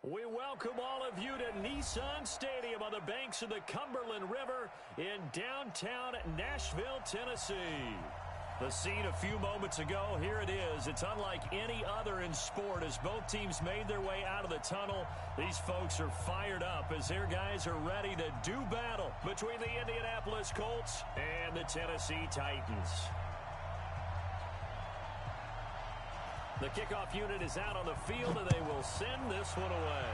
We welcome all of you to Nissan Stadium on the banks of the Cumberland River in downtown Nashville, Tennessee. The scene a few moments ago, here it is. It's unlike any other in sport as both teams made their way out of the tunnel. These folks are fired up as their guys are ready to do battle between the Indianapolis Colts and the Tennessee Titans. The kickoff unit is out on the field, and they will send this one away.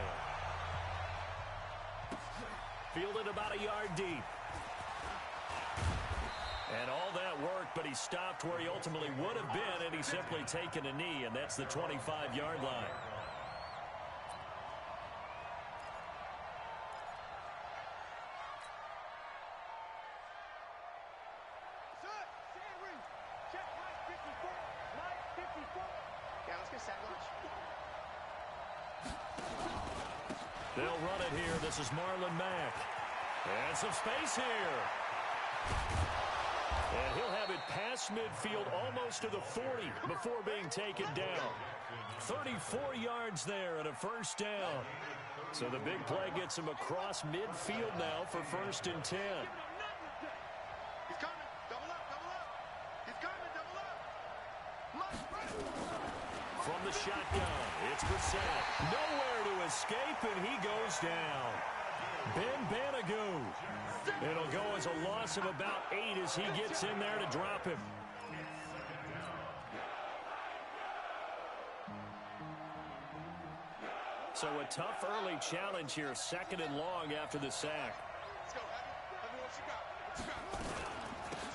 Fielded about a yard deep. And all that work, but he stopped where he ultimately would have been, and he's simply taken a knee, and that's the 25-yard line. They'll run it here. This is Marlon Mack. And some space here. And he'll have it past midfield almost to the 40 before being taken down. 34 yards there and a first down. So the big play gets him across midfield now for 1st and 10. He's coming. Double up, double up. He's coming, double up. From the shotgun, it's Brissett. Nowhere to escape, and he goes down. Ben Banagoo. It'll go as a loss of about 8 as he gets in there to drop him. So a tough early challenge here, 2nd and long after the sack. Let's go, Abby. What you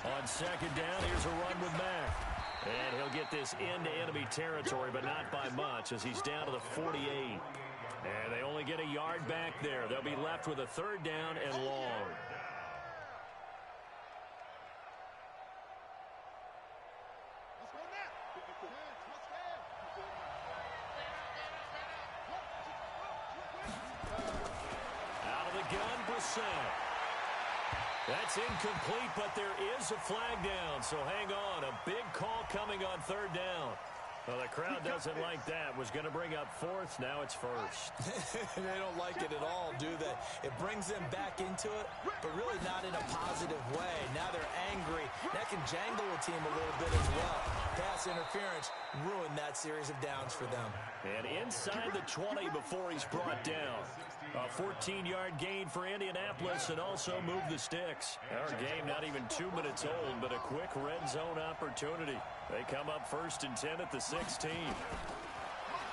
got? On 2nd down, here's a run with Mack. And he'll get this into enemy territory, but not by much as he's down to the 48. And they only get a yard back there. They'll be left with a 3rd down and long. Out of the gun, Brissett. That's incomplete, but there is a flag down, so hang on. A big call coming on 3rd down. Well, the crowd doesn't like that. Was going to bring up 4th. Now it's 1st. They don't like it at all, do they? It brings them back into it, but really not in a positive way. Now they're angry. That can jangle a team a little bit as well. Pass interference ruined that series of downs for them. And inside the 20 before he's brought down. A 14-yard gain for Indianapolis and also move the sticks. Our game not even 2 minutes old, but a quick red zone opportunity. They come up 1st and 10 at the 16.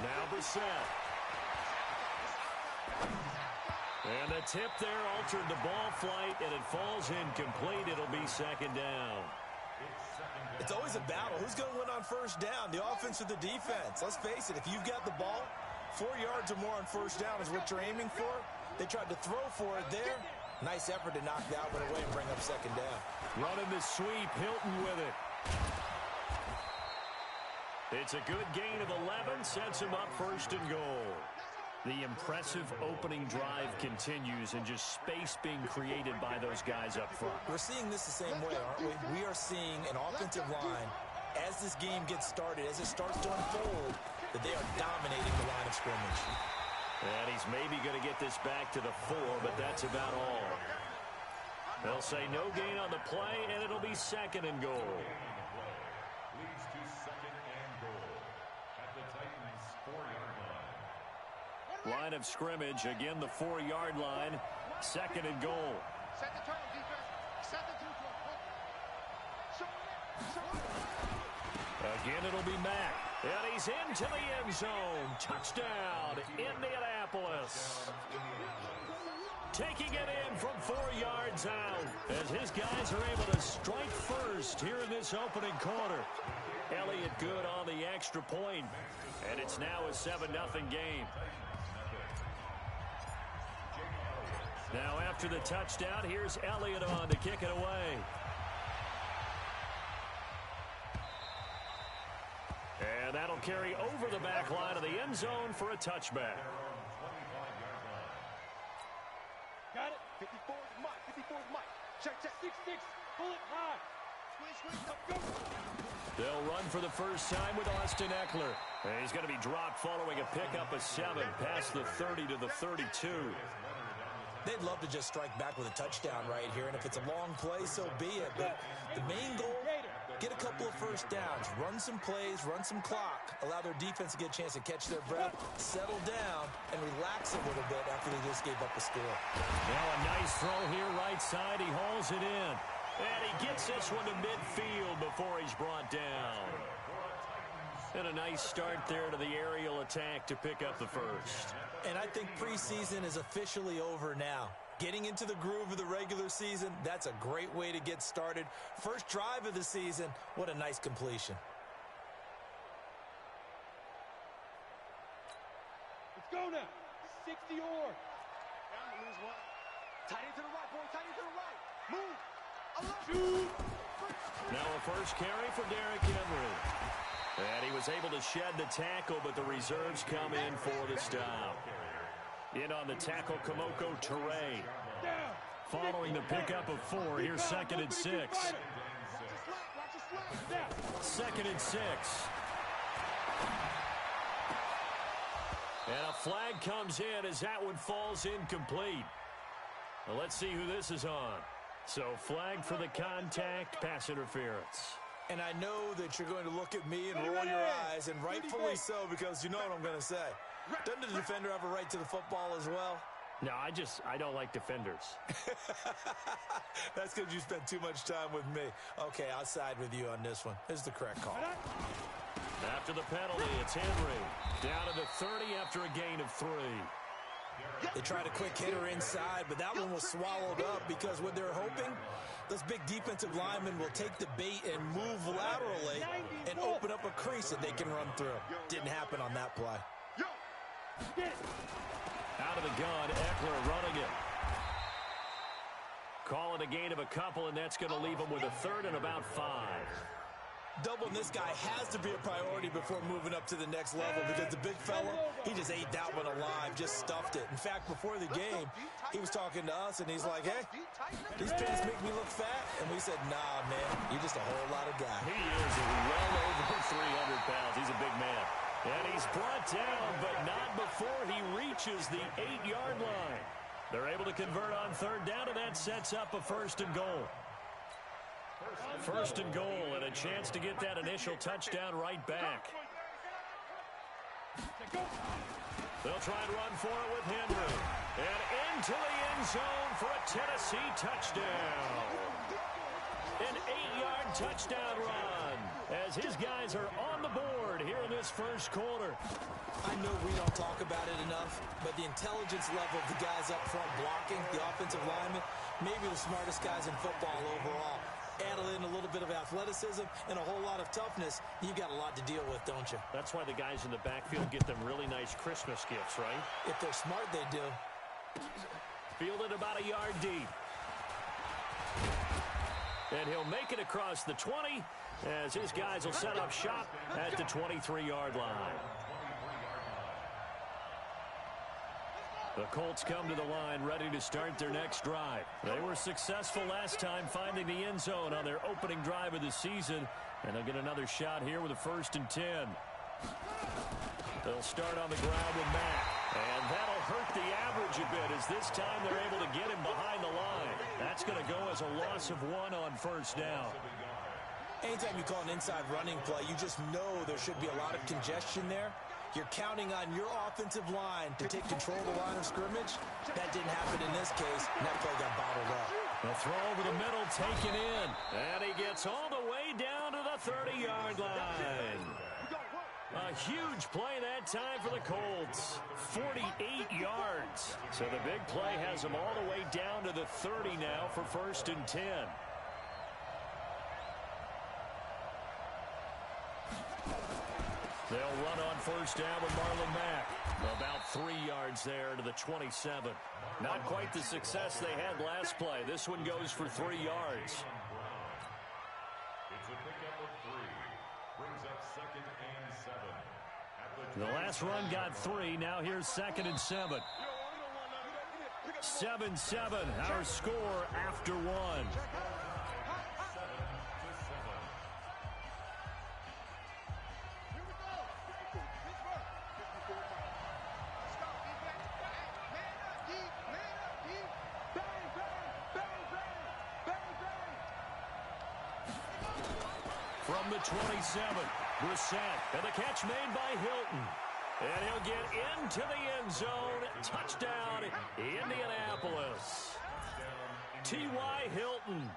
Now Brissett. And the tip there altered the ball flight, and it falls incomplete. It'll be 2nd down. It's always a battle. Who's going to win on 1st down, the offense or the defense? Let's face it, if you've got the ball, 4 yards or more on 1st down is what you're aiming for. They tried to throw for it there. Nice effort to knock that one away and bring up 2nd down. Running the sweep, Hilton with it. It's a good gain of 11, sets him up 1st and goal. The impressive opening drive continues and just space being created by those guys up front. We're seeing this the same way, aren't we? We are seeing an offensive line, as this game gets started, as it starts to unfold, that they are dominating the line of scrimmage. And he's maybe going to get this back to the 4, but that's about all. They'll say no gain on the play, and it'll be 2nd and goal. Leads to 2nd and goal at the Titans' 4-yard line. Line of scrimmage, again the 4-yard line, 2nd and goal. Set the tone, defense. Set the tone. Again, it'll be Mack. And he's into the end zone. Touchdown, Indianapolis. Taking it in from 4 yards out as his guys are able to strike first here in this opening quarter. Elliott good on the extra point, and it's now a 7-0 game. Now after the touchdown, here's Elliott on to kick it away. And that'll carry over the back line of the end zone for a touchback. Got it. 54 is Mike. 54 is Mike. Check, check. 6-6. Pull it high. Swing, swing. Go. They'll run for the first time with Austin Eckler. He's going to be dropped following a pickup of 7 past the 30 to the 32. They'd love to just strike back with a touchdown right here, and if it's a long play, so be it. But the main goal, get a couple of first downs, run some plays, run some clock, allow their defense to get a chance to catch their breath, settle down, and relax a little bit after they just gave up a score. Now a nice throw here right side. He hauls it in. And he gets this one to midfield before he's brought down. And a nice start there to the aerial attack to pick up the first. And I think preseason is officially over now. Getting into the groove of the regular season, that's a great way to get started. First drive of the season, what a nice completion. Let's go now. 60 or. Lose one. Tight end to the right, boy. Tight end to the right. Move. Shoot. Now a first carry for Derrick Henry. And he was able to shed the tackle, but the reserves come in for the stop. In on the tackle, Kamoko Toure. Following the pickup of 4, here's 2nd and 6. 2nd and 6. And a flag comes in as that one falls incomplete. Well, let's see who this is on. So flag for the contact, pass interference. And I know that you're going to look at me and roll your eyes, and rightfully so, because you know what I'm going to say. Doesn't the defender have a right to the football as well? No, I don't like defenders. That's because you spent too much time with me. Okay, I'll side with you on this one. This is the correct call. After the penalty, it's Henry. Down to the 30 after a gain of 3. They tried a quick hitter inside, but that one was swallowed up because what they're hoping, those big defensive linemen will take the bait and move laterally and open up a crease that they can run through. Didn't happen on that play. Out of the gun, Eckler running it. Call it a gain of a couple, and that's going to leave him with a 3rd and about 5. Doubling this guy has to be a priority before moving up to the next level because the big fella, he just ate that one alive, just stuffed it. In fact, before the game, he was talking to us, and he's like, hey, these pants make me look fat. And we said, nah, man, you're just a whole lot of guy. He is well over 300 pounds. He's a big man. And he's brought down, but not before he reaches the 8-yard line. They're able to convert on 3rd down, and that sets up a 1st and goal. 1st and goal, and a chance to get that initial touchdown right back. They'll try and run for it with Henry. And into the end zone for a Tennessee touchdown. An 8-yard touchdown run as his guys are on the board here in this first quarter. I know we don't talk about it enough, but the intelligence level of the guys up front blocking, the offensive linemen, maybe the smartest guys in football overall. Add in a little bit of athleticism and a whole lot of toughness, you've got a lot to deal with, don't you? That's why the guys in the backfield get them really nice Christmas gifts, right? If they're smart, they do. Fielded about a yard deep. And he'll make it across the 20 as his guys will set up shop at the 23-yard line. The Colts come to the line ready to start their next drive. They were successful last time finding the end zone on their opening drive of the season, and they'll get another shot here with a 1st and 10. They'll start on the ground with Mack, and that'll hurt the average a bit as this time they're able to get him behind the line. That's going to go as a loss of 1 on 1st down. Anytime you call an inside running play, you just know there should be a lot of congestion there. You're counting on your offensive line to take control of the line of scrimmage. That didn't happen in this case, and that play got bottled up. The throw over the middle taken in, and he gets all the way down to the 30-yard line. A huge play that time for the Colts. 48 yards. So the big play has them all the way down to the 30 now for 1st and 10. They'll run on 1st down with Marlon Mack. About 3 yards there to the 27. Not quite the success they had last play. This one goes for 3 yards. It's a pickup of 3. Brings up 2nd and 7. The last run got 3. Now here's 2nd and 7. 7-7, our score after 1. from the 27. Brissett, and the catch made by Hilton. And he'll get into the end zone. Touchdown, Indianapolis. T.Y. Hilton,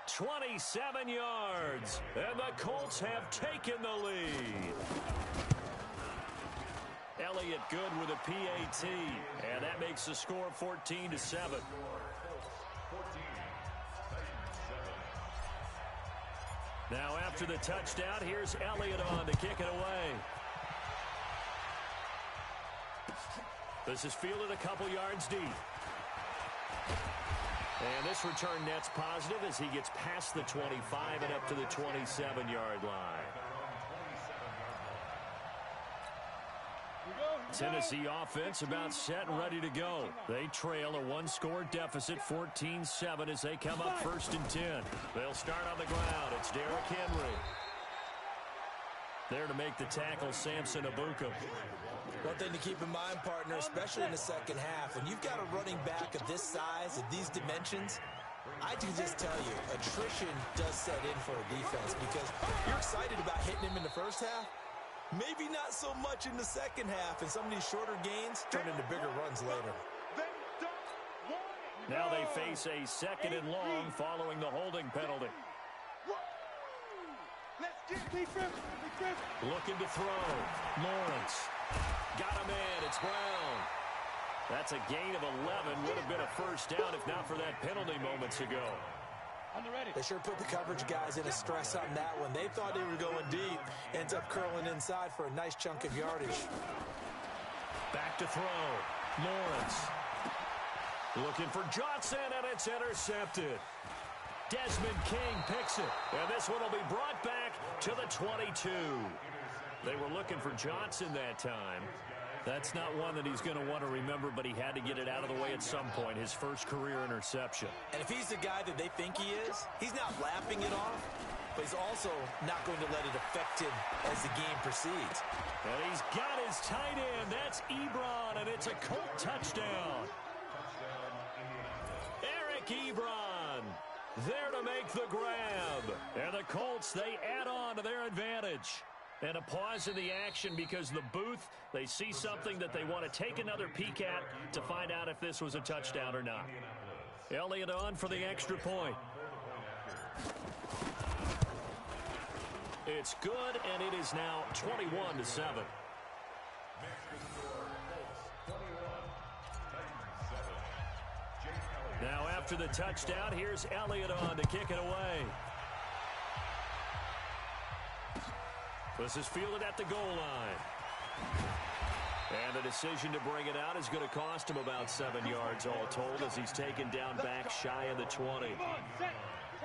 27 yards. And the Colts have taken the lead. Elliott good with a PAT. And that makes the score 14-7. Now after the touchdown, here's Elliott on to kick it away. This is fielded a couple yards deep. And this return net's positive as he gets past the 25 and up to the 27-yard line. Tennessee offense about set and ready to go. They trail a one-score deficit, 14-7, as they come up 1st and 10. They'll start on the ground. It's Derrick Henry. There to make the tackle, Samson Abuka. One thing to keep in mind, partner, especially in the second half, when you've got a running back of this size, of these dimensions, I can just tell you, attrition does set in for a defense because you're excited about hitting him in the first half. Maybe not so much in the second half, and some of these shorter gains turn into bigger runs later. Now they face a 2nd and long following the holding penalty. Looking to throw. Lawrence. Got him in. It's Brown. That's a gain of 11. Would have been a first down if not for that penalty moments ago. They sure put the coverage guys in a stress on that one. They thought they were going deep. Ends up curling inside for a nice chunk of yardage. Back to throw. Lawrence. Looking for Johnson, and it's intercepted. Desmond King picks it. And this one will be brought back to the 22. They were looking for Johnson that time. That's not one that he's going to want to remember, but he had to get it out of the way at some point, his first career interception. And if he's the guy that they think he is, he's not laughing it off, but he's also not going to let it affect him as the game proceeds. And he's got his tight end. That's Ebron, and it's a Colt touchdown. Eric Ebron there to make the grab. And the Colts, they add on to their advantage. And a pause in the action because the booth, they see something that they want to take another peek at to find out if this was a touchdown or not. Elliott on for the extra point. It's good, and it is now 21-7. Now after the touchdown, here's Elliott on to kick it away. This is fielded at the goal line. And the decision to bring it out is going to cost him about 7 yards all told as he's taken down back shy of the 20.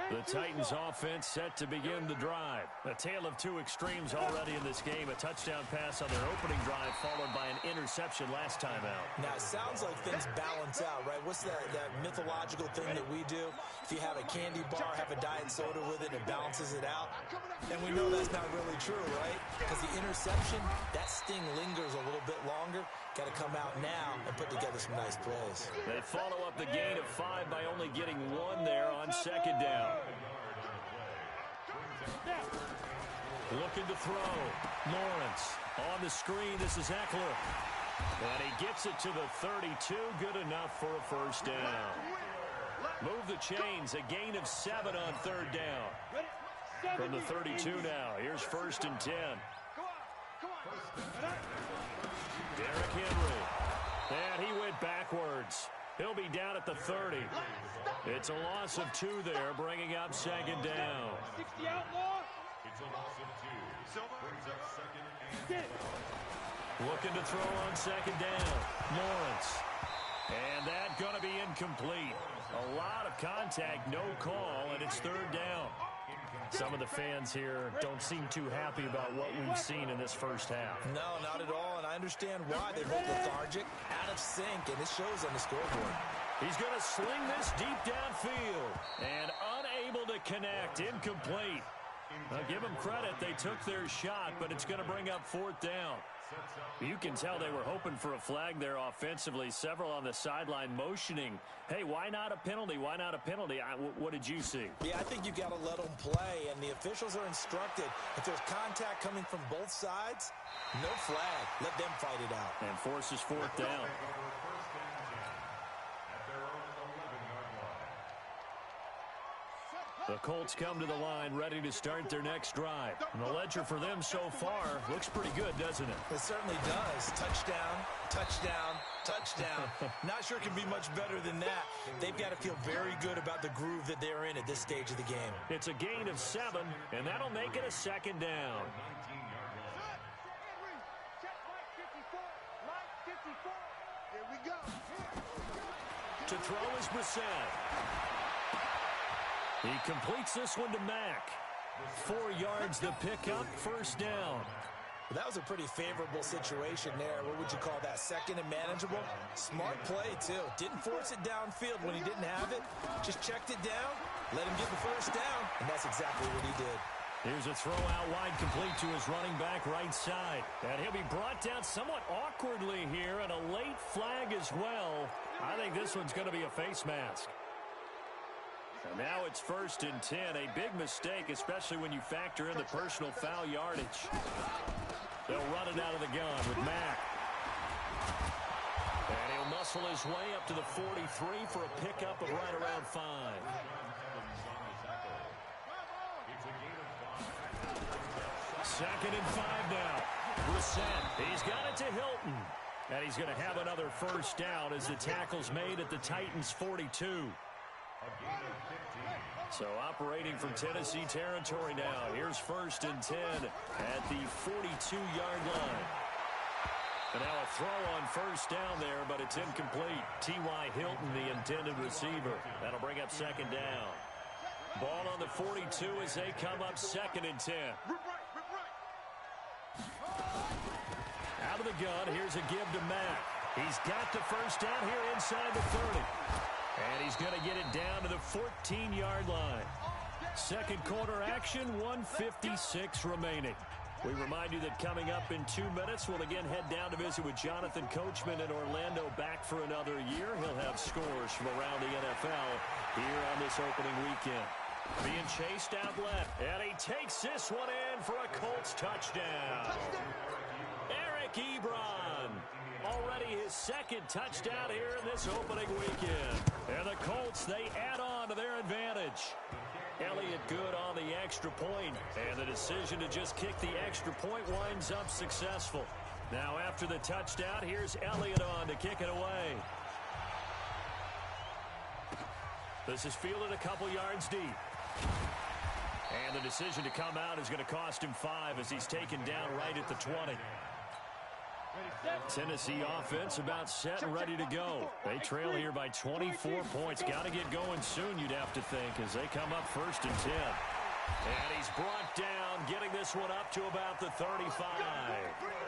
The Titans offense set to begin the drive. A tale of two extremes already in this game. A touchdown pass on their opening drive followed by an interception last time out. Now, it sounds like things balance out, right? What's that mythological thing that we do? If you have a candy bar, have a diet soda with it, it balances it out. And we know that's not really true, right? Because the interception, that sting lingers a little bit longer. Got to come out now and put together some nice plays. They follow up the gain of 5 by only getting 1 there on 2nd down. Looking to throw. Lawrence on the screen. This is Eckler. And he gets it to the 32. Good enough for a first down. Move the chains. A gain of 7 on 3rd down. From the 32 now. Here's 1st and 10. Derrick Henry. And he went backwards. He'll be down at the 30. It's a loss of 2 there, bringing up 2nd down. 60 outlaw. It's a loss of 2. Brings up 2nd and 10. Looking to throw on 2nd down. Lawrence. And that going to be incomplete. A lot of contact, no call, and it's 3rd down. Some of the fans here don't seem too happy about what we've seen in this first half. No, not at all, and I understand why. They look lethargic, out of sync, and it shows on the scoreboard. He's going to sling this deep downfield, and unable to connect, incomplete. Now, give them credit, they took their shot, but it's going to bring up 4th down. You can tell they were hoping for a flag there offensively. Several on the sideline motioning, hey, why not a penalty? Why not a penalty? What did you see? Yeah, I think you got to let them play, and the officials are instructed. If there's contact coming from both sides, no flag. Let them fight it out. And forces fourth down. The Colts come to the line ready to start their next drive. And the ledger for them so far looks pretty good, doesn't it? It certainly does. Touchdown, touchdown, touchdown. Not sure it can be much better than that. They've got to feel very good about the groove that they're in at this stage of the game. It's a gain of 7, and that'll make it a second down. Here we go. To throw is Brissett. He completes this one to Mack. 4 yards the pickup, first down. Well, that was a pretty favorable situation there. What would you call that? Second and manageable? Smart play, too. Didn't force it downfield when he didn't have it. Just checked it down, let him get the first down, and that's exactly what he did. Here's a throw out wide, complete to his running back right side. And he'll be brought down somewhat awkwardly here, and a late flag as well. I think this one's going to be a face mask. And now it's 1st and 10. A big mistake, especially when you factor in the personal foul yardage. They'll run it out of the gun with Mack. And he'll muscle his way up to the 43 for a pickup of right around 5. 2nd and 5 now. Brissett, he's got it to Hilton. And he's going to have another first down as the tackle's made at the Titans' 42. So operating from Tennessee territory now. Here's 1st and 10 at the 42-yard line. And now a throw on first down there, but it's incomplete. T.Y. Hilton, the intended receiver. That'll bring up 2nd down. Ball on the 42 as they come up 2nd and 10. Out of the gun, here's a give to Mack. He's got the first down here inside the 30. And he's going to get it down to the 14-yard line. Second quarter action, 1:56 remaining. We remind you that coming up in 2 minutes, we'll again head down to visit with Jonathan Coachman in Orlando, back for another year. He'll have scores from around the NFL here on this opening weekend. Being chased out left, and he takes this one in for a Colts touchdown. Eric Ebron. Already his 2nd touchdown here in this opening weekend. And the Colts, they add on to their advantage. Elliott good on the extra point, and the decision to just kick the extra point winds up successful. Now after the touchdown, here's Elliott on to kick it away. This is fielded a couple yards deep. And the decision to come out is going to cost him 5 as he's taken down right at the 20. Tennessee offense about set and ready to go. They trail here by 24 points. Got to get going soon, you'd have to think, as they come up 1st and 10. And he's brought down, getting this one up to about the 35.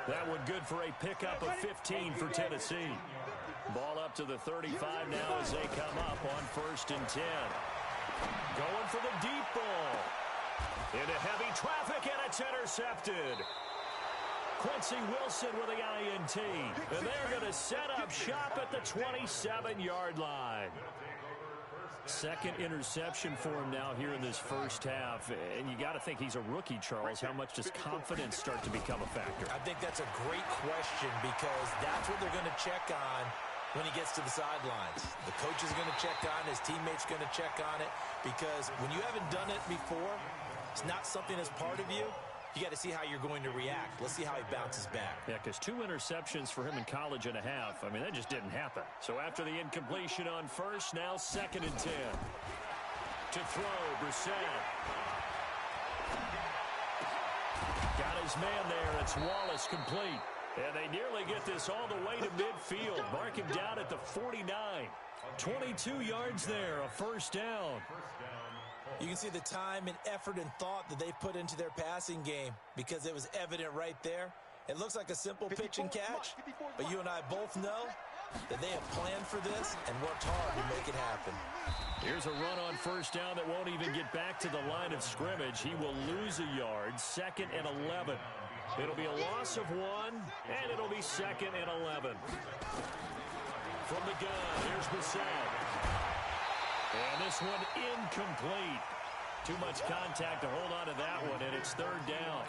That one good for a pickup of 15 for Tennessee. Ball up to the 35 now as they come up on 1st and 10. Going for the deep ball. Into heavy traffic, and it's intercepted. Quincy Wilson with the INT. And they're going to set up shop at the 27-yard line. 2nd interception for him now here in this first half. And you got to think he's a rookie, Charles. How much does confidence start to become a factor? I think that's a great question, because that's what they're going to check on when he gets to the sidelines. The coach is going to check on it. His teammates going to check on it. Because when you haven't done it before, it's not something that's part of you. You got to see how you're going to react. Let's see how he bounces back. Yeah, because 2 interceptions for him in college and a half. I mean, that just didn't happen. So after the incompletion on first, now 2nd and 10. To throw, Brissett. Got his man there. It's Wallace complete. And they nearly get this all the way to midfield. Mark him down at the 49. 22 yards there, a first down. You can see the time and effort and thought that they put into their passing game, because it was evident right there. It looks like a simple pitch and catch, but you and I both know that they have planned for this and worked hard to make it happen. Here's a run on first down that won't even get back to the line of scrimmage. He will lose a yard, 2nd and 11. It'll be a loss of 1, and it'll be 2nd and 11. From the gun, here's Bissett. And this one incomplete. Too much contact to hold on to that one, and it's 3rd down.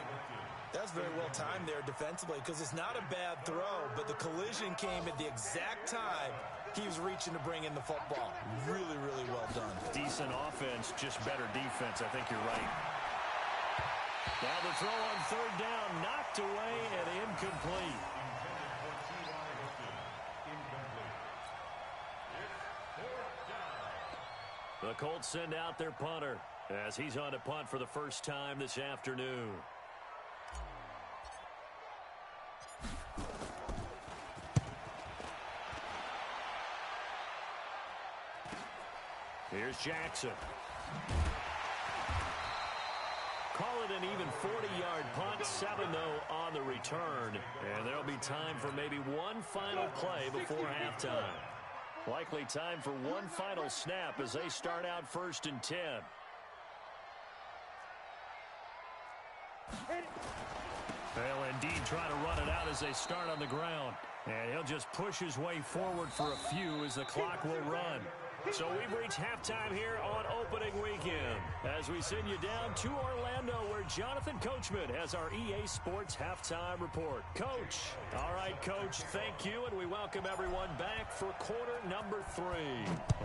That's very well timed there defensively because it's not a bad throw, but the collision came at the exact time he was reaching to bring in the football. Really, really well done. Decent offense, just better defense. I think you're right. Now the throw on 3rd down, knocked away and incomplete. The Colts send out their punter as he's on to punt for the first time this afternoon. Here's Jackson. Call it an even 40-yard punt, 7 though on the return. And there'll be time for maybe one final play before halftime. Likely time for one final snap as they start out 1st and 10. They'll indeed try to run it out as they start on the ground. And he'll just push his way forward for a few as the clock will run. So we've reached halftime here on opening weekend as we send you down to Orlando where Jonathan Coachman has our EA Sports Halftime Report. Coach. All right, Coach, thank you, and we welcome everyone back for quarter number 3.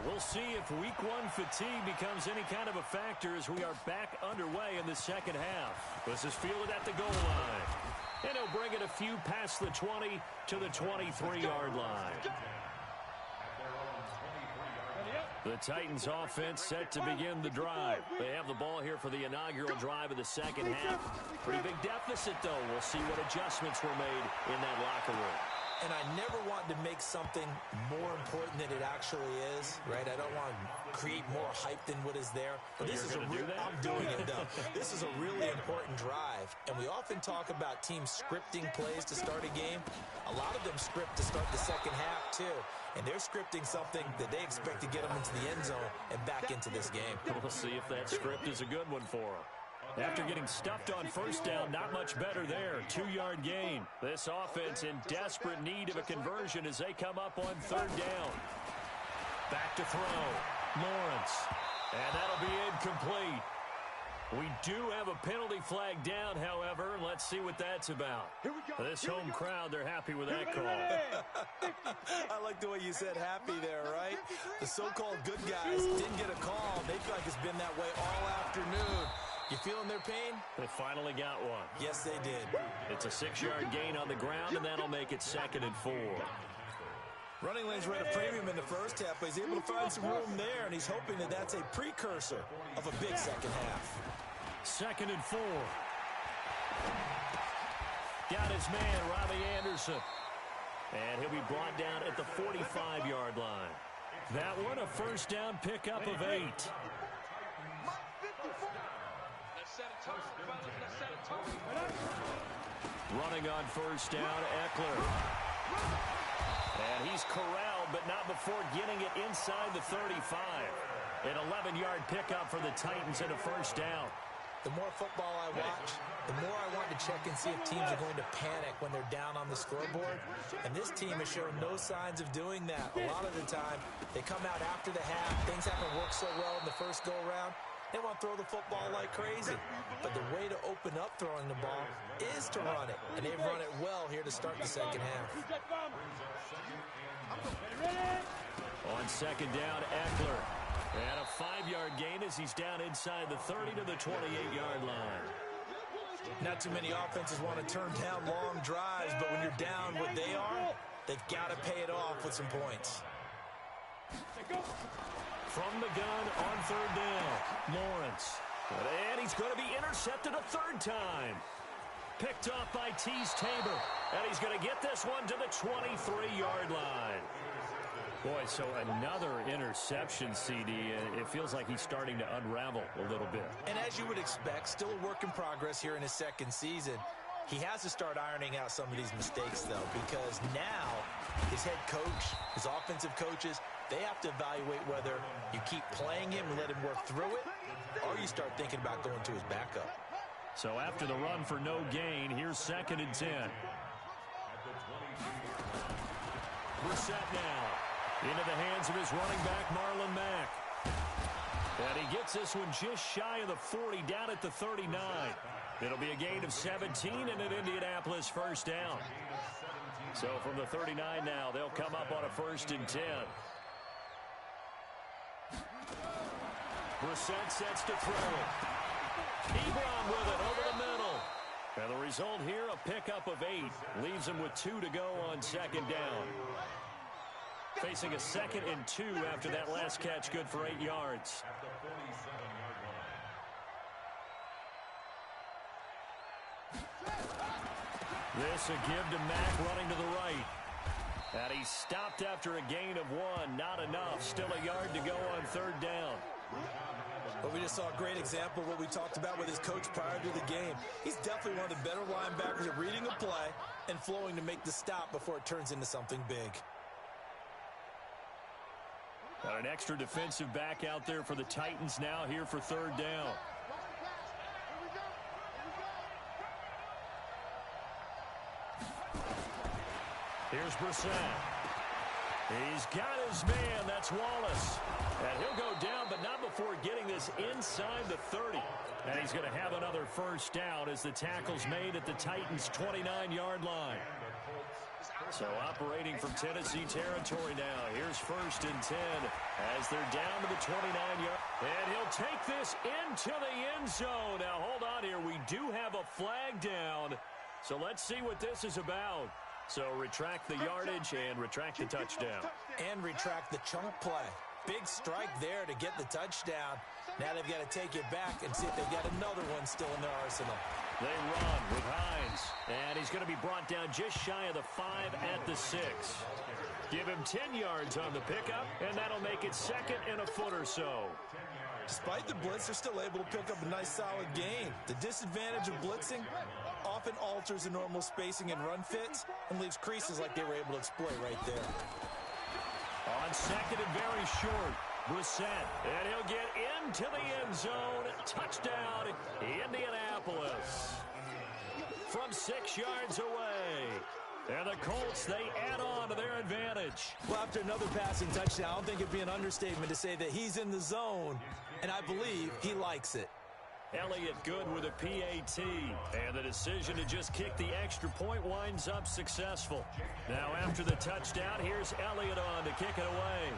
We'll see if week 1 fatigue becomes any kind of a factor as we are back underway in the second half. This is fielded at the goal line. And he'll bring it a few past the 20 to the 23-yard line. The Titans offense set to begin the drive. They have the ball here for the inaugural drive of the second half. Pretty big deficit, though. We'll see what adjustments were made in that locker room. And I never want to make something more important than it actually is, right? I don't want to create more hype than what is there. But this is a real, I'm doing it, though. This is a really important drive. And we often talk about teams scripting plays to start a game. A lot of them script to start the second half, too. And they're scripting something that they expect to get them into the end zone and back into this game. We'll see if that script is a good one for them. After getting stuffed on first down, not much better there. 2-yard gain. This offense in desperate need of a conversion as they come up on 3rd down. Back to throw. Lawrence. And that'll be incomplete. We do have a penalty flag down, however, and let's see what that's about. This home crowd, they're happy with that call. I like the way you said happy there, right? The so-called good guys didn't get a call. They feel like it's been that way all afternoon. You feeling their pain? They finally got one. Yes, they did. It's a 6-yard gain on the ground, and that'll make it 2nd and 4. Running lanes were at a premium in the first half, but he's able to find some room there, and he's hoping that that's a precursor of a big second half. 2nd and 4. Got his man, Robbie Anderson. And he'll be brought down at the 45-yard line. That one, a first down pickup of 8. Running on first down, Eckler. And he's corralled, but not before getting it inside the 35. An 11-yard pickup for the Titans and a first down. The more football I watch, the more I want to check and see if teams are going to panic when they're down on the scoreboard. And this team has shown no signs of doing that. A lot of the time, they come out after the half. Things haven't worked so well in the first go-around. They want to throw the football like crazy. But the way to open up throwing the ball is to run it. And they've run it well here to start the second half. On second down, Eckler. And a 5-yard gain as he's down inside the 30 to the 28-yard line. Not too many offenses want to turn down long drives, but when you're down what they are, they've got to pay it off with some points. From the gun on 3rd down, Lawrence. And he's going to be intercepted a 3rd time. Picked off by Tease Tabor. And he's going to get this one to the 23-yard line. Boy, so another interception, CD. It feels like he's starting to unravel a little bit. And as you would expect, still a work in progress here in his second season. He has to start ironing out some of these mistakes, though, because now his head coach, his offensive coaches, they have to evaluate whether you keep playing him and let him work through it, or you start thinking about going to his backup. So after the run for no gain, here's 2nd and 10. Brissett now into the hands of his running back, Marlon Mack. And he gets this one just shy of the 40, down at the 39. It'll be a gain of 17 and an Indianapolis first down. So from the 39 now, they'll come up on a 1st and 10. Brissett sets to throw it. Ebron with it over the middle. And the result here, a pickup of 8. Leaves him with 2 to go on 2nd down. Facing a 2nd and 2 after that last catch, good for 8 yards. This a give to Mack running to the right. And he stopped after a gain of 1. Not enough. Still a yard to go on 3rd down. But we just saw a great example of what we talked about with his coach prior to the game. He's definitely one of the better linebackers at reading a play and flowing to make the stop before it turns into something big. Got an extra defensive back out there for the Titans now here for 3rd down. Here's Brissett. He's got his man. That's Wallace. And he'll go down, but not before getting this inside the 30. And he's going to have another first down as the tackle's made at the Titans' 29-yard line. So operating from Tennessee territory now. Here's 1st and 10 as they're down to the 29-yard. And he'll take this into the end zone. Now, hold on here. We do have a flag down. So let's see what this is about. So retract the yardage and retract the touchdown. And retract the chunk play. Big strike there to get the touchdown. Now they've got to take it back and see if they've got another one still in their arsenal. They run with Hines. And he's going to be brought down just shy of the 5 at the 6. Give him 10 yards on the pickup, and that'll make it 2nd and a foot or so. Despite the blitz, they're still able to pick up a nice solid gain. The disadvantage of blitzing often alters the normal spacing and run fits and leaves creases like they were able to exploit right there. On 2nd and very short, Brissett, and he'll get into the end zone. Touchdown, Indianapolis. From 6 yards away. And the Colts, they add on to their advantage. Well, after another passing touchdown, I don't think it'd be an understatement to say that he's in the zone, and I believe he likes it. Elliott good with a PAT. And the decision to just kick the extra point winds up successful. Now after the touchdown, here's Elliott on to kick it away.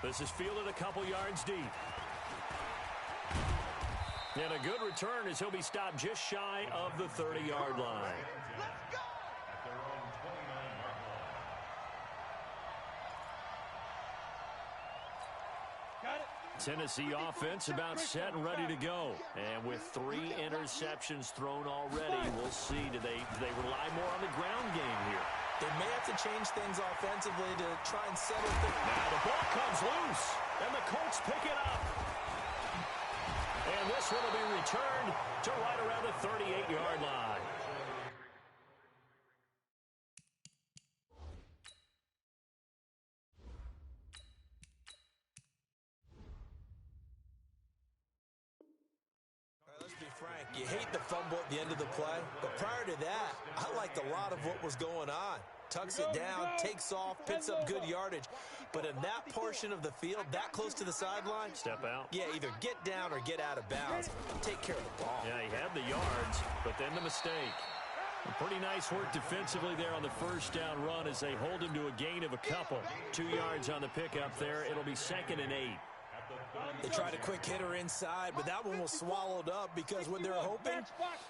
This is fielded a couple yards deep. And a good return as he'll be stopped just shy of the 30-yard line. Tennessee offense about set and ready to go. And with 3 interceptions thrown already, we'll see. Do they rely more on the ground game here? They may have to change things offensively to try and settle things. Now the ball comes loose, and the Colts pick it up. And this one will be returned to right around the 38-yard line. You hate the fumble at the end of the play, but prior to that, I liked a lot of what was going on. Tucks it down, takes off, picks up good yardage. But in that portion of the field, that close to the sideline, step out. Yeah, either get down or get out of bounds. Take care of the ball. Yeah, he had the yards, but then the mistake. Pretty nice work defensively there on the first down run as they hold him to a gain of a couple. 2 yards on the pickup there. It'll be 2nd and 8. They tried a quick hitter inside, but that one was swallowed up because what they're hoping,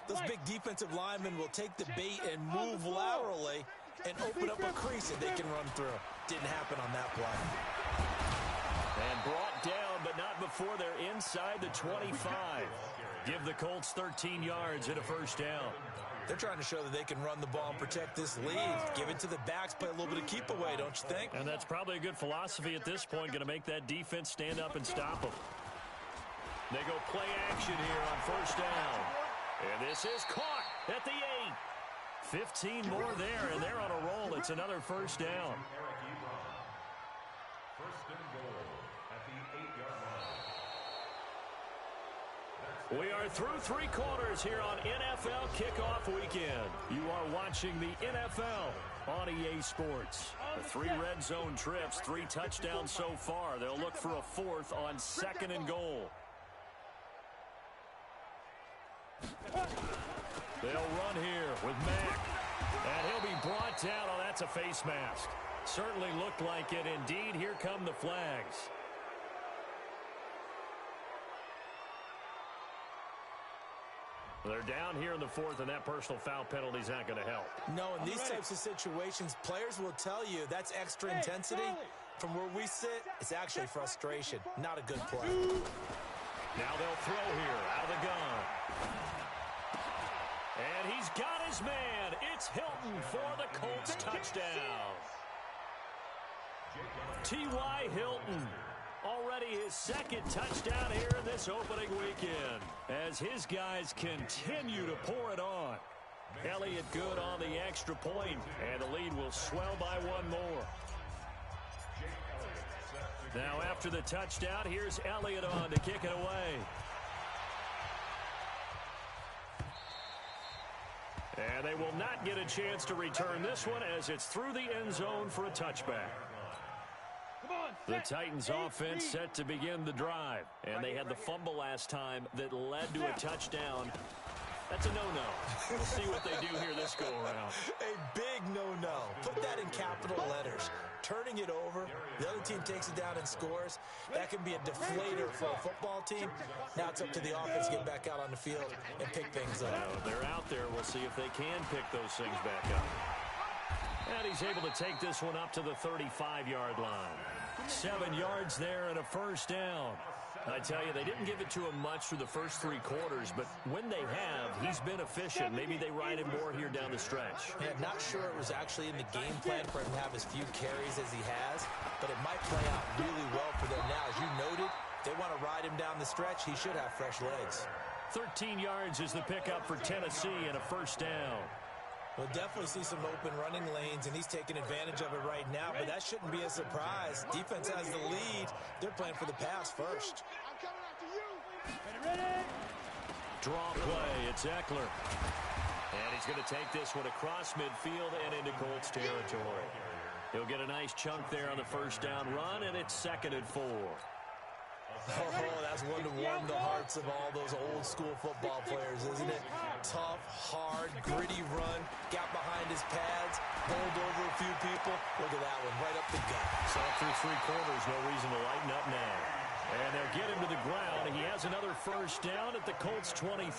those big defensive linemen will take the bait and move laterally and open up a crease that they can run through. Didn't happen on that play. And brought down, but not before they're inside the 25. Give the Colts 13 yards and a first down. They're trying to show that they can run the ball and protect this lead. Give it to the backs, play a little bit of keep away, don't you think? And that's probably a good philosophy at this point, going to make that defense stand up and stop them. They go play action here on first down. And this is caught. at the 8. 15 more there, and they're on a roll. It's another first down. First and goal at the 8-yard line. We are through 3 quarters here on NFL Kickoff Weekend. You are watching the NFL on EA Sports. The 3 red zone trips, 3 touchdowns so far. They'll look for a 4th on 2nd and goal. They'll run here with Mack. And he'll be brought down. Oh, that's a face mask. Certainly looked like it. Indeed, here come the flags. They're down here in the 4th, and that personal foul penalty is not going to help. No, in these types of situations, players will tell you that's extra intensity. From where we sit, it's actually frustration. Not a good play. Now they'll throw here out of the gun. And he's got his man. It's Hilton for the Colts touchdown. T.Y. Hilton. Already his 2nd touchdown here in this opening weekend as his guys continue to pour it on. Elliott good on the extra point, and the lead will swell by 1 more. Now after the touchdown, here's Elliott on to kick it away. And they will not get a chance to return this one as it's through the end zone for a touchback. The Titans offense set to begin the drive, and they had the fumble last time that led to a touchdown. That's a no-no. We'll see what they do here this go-around. A big no-no. Put that in capital letters. Turning it over, the other team takes it down and scores. That can be a deflator for a football team. Now it's up to the offense to get back out on the field and pick things up. Now, they're out there. We'll see if they can pick those things back up. And he's able to take this one up to the 35-yard line. 7 yards there and a first down. I tell you, they didn't give it to him much through the first 3 quarters, but when they have, he's been efficient. Maybe they ride him more here down the stretch. Yeah, not sure it was actually in the game plan for him to have as few carries as he has, but it might play out really well for them now. As you noted, they want to ride him down the stretch. He should have fresh legs. 13 yards is the pickup for Tennessee and a first down. We'll definitely see some open running lanes, and he's taking advantage of it right now, but that shouldn't be a surprise. Defense has the lead. They're playing for the pass first. I'm coming after you. Ready? Draw play. It's Eckler. And he's going to take this one across midfield and into Colts territory. He'll get a nice chunk there on the first down run, and it's 2nd and 4. Oh, that's one to warm the hearts of all those old school football players, isn't it? Tough, hard, gritty run, got behind his pads, bowled over a few people. Look at that one, right up the gut. So through 3 quarters, no reason to lighten up now. And they'll get him to the ground. He has another first down at the Colts 23.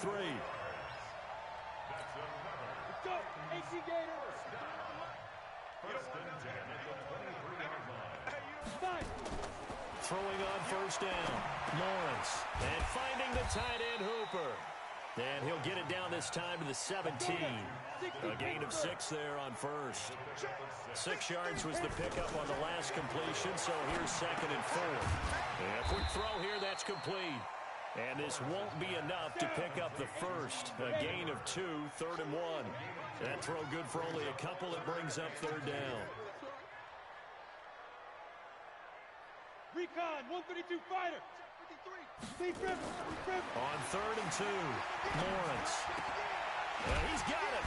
Let's go, AC Gators. First and 10 at the 23-yard line. Fight. Throwing on first down, Lawrence. And finding the tight end, Hooper. And he'll get it down this time to the 17. A gain of 6 there on first. 6 yards was the pickup on the last completion, so here's 2nd and 4. And a quick throw here, that's complete. And this won't be enough to pick up the first. A gain of 2, 3rd and 1. That throw good for only a couple. It brings up 3rd down. Recon, 132 fighter. 53. On 3rd and 2, Lawrence. And he's got it.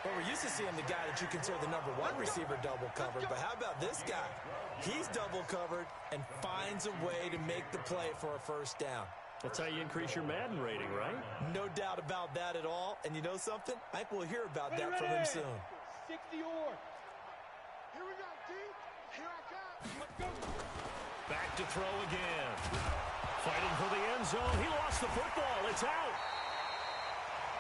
Well, we're used to seeing the guy that you consider the number 1 receiver double covered, but how about this guy? He's double covered and finds a way to make the play for a first down. That's how you increase your Madden rating, right? No doubt about that at all. And you know something? I think we'll hear about that from him soon. 60 or. Here we go, D. Here I come. Let's go. Back to throw again. Fighting for the end zone. He lost the football. It's out.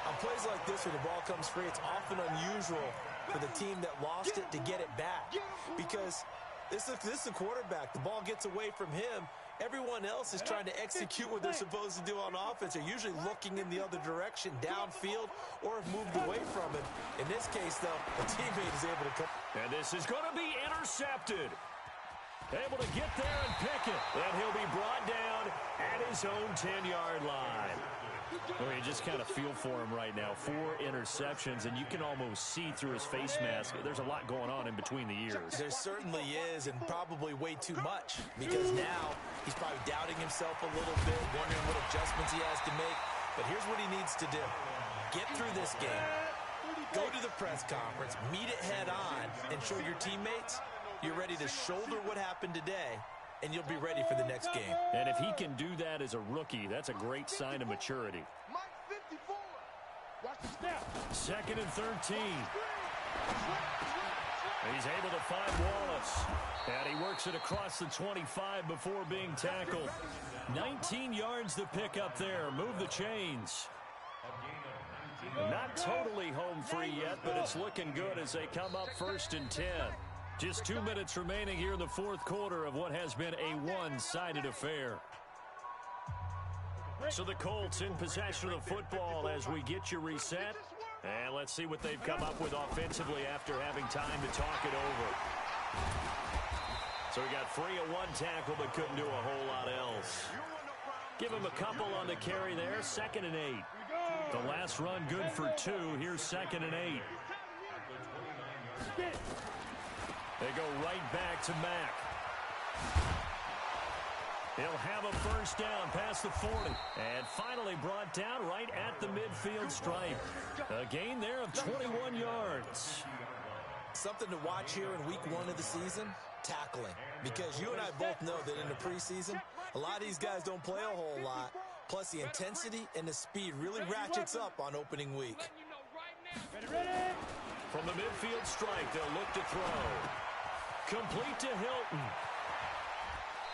On plays like this where the ball comes free, it's often unusual for the team that lost it to get it back. Because this is a quarterback. The ball gets away from him. Everyone else is trying to execute what they're supposed to do on offense. They're usually looking in the other direction, downfield, or have moved away from it. In this case, though, a teammate is able to come. And this is going to be intercepted. Able to get there and pick it. And he'll be brought down at his own 10-yard line. Well, you just kind of feel for him right now. 4 interceptions, and you can almost see through his face mask. There's a lot going on in between the ears. There certainly is, and probably way too much, because now he's probably doubting himself a little bit, wondering what adjustments he has to make. But here's what he needs to do. Get through this game, go to the press conference, meet it head on, and show your teammates you're ready to shoulder what happened today, and you'll be ready for the next game. And if he can do that as a rookie, that's a great sign of maturity. Watch the snap. 2nd and 13. He's able to find Wallace. And he works it across the 25 before being tackled. 19 yards to pick up there. Move the chains. Not totally home free yet, but it's looking good as they come up 1st and 10. Just 2 minutes remaining here in the 4th quarter of what has been a one-sided affair. So the Colts in possession of the football as we get you reset. And let's see what they've come up with offensively after having time to talk it over. So we got free of 1 tackle, but couldn't do a whole lot else. Give him a couple on the carry there. 2nd and 8. The last run good for 2. Here's 2nd and 8. They go right back to Mack. He'll have a first down past the 40. And finally brought down right at the midfield stripe. A gain there of 21 yards. Something to watch here in week 1 of the season, tackling. Because you and I both know that in the preseason, a lot of these guys don't play a whole lot. Plus the intensity and the speed really ratchets up on opening week. From the midfield strike, they'll look to throw. Complete to Hilton.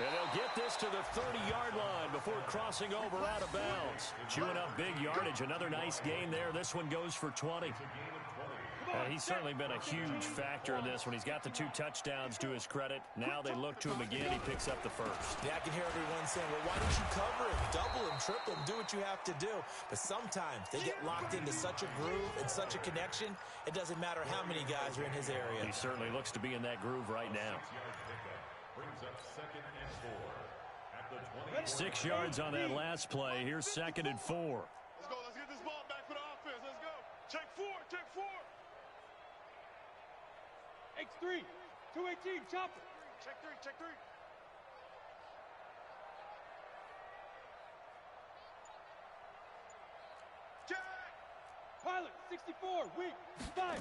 And they'll get this to the 30-yard line before crossing over out of bounds. Chewing up big yardage. Another nice gain there. This one goes for 20. He's certainly been a huge factor in this when he's got the 2 touchdowns to his credit. Now they look to him again. He picks up the first. Yeah, I can hear everyone saying, well, why don't you cover him, double him, triple him, do what you have to do. But sometimes they get locked into such a groove and such a connection, it doesn't matter how many guys are in his area. He certainly looks to be in that groove right now. 6 yards on that last play. Here's 2nd and 4. Let's go. Let's get this ball back for the offense. Let's go. Check 4. Check 4. X3. 218. Chopper. Check 3. Check 3. Check. Pilot. 64. Weak. 5.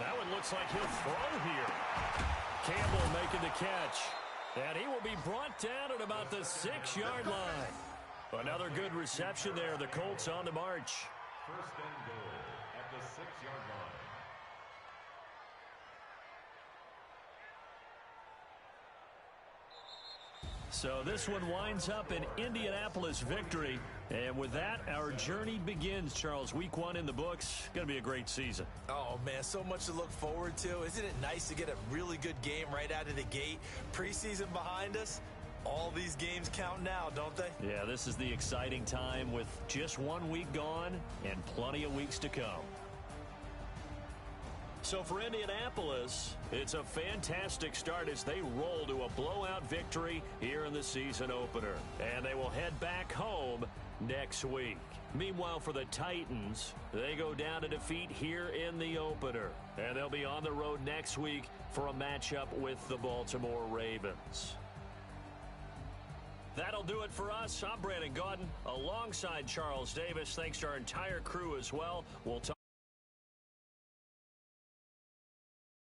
That one looks like he'll throw here. Campbell making the catch. And he will be brought down at about the 6-yard line. Another good reception there. The Colts on the march. 1st and goal at the 6-yard line. So this one winds up an Indianapolis victory. And with that, our journey begins, Charles. Week 1 in the books. Going to be a great season. Oh, man, so much to look forward to. Isn't it nice to get a really good game right out of the gate? Preseason behind us. All these games count now, don't they? Yeah, this is the exciting time with just 1 week gone and plenty of weeks to come. So for Indianapolis, it's a fantastic start as they roll to a blowout victory here in the season opener. And they will head back home next week. Meanwhile, for the Titans, they go down to defeat here in the opener. And they'll be on the road next week for a matchup with the Baltimore Ravens. That'll do it for us. I'm Brandon Gaudin alongside Charles Davis. Thanks to our entire crew as well. We'll talk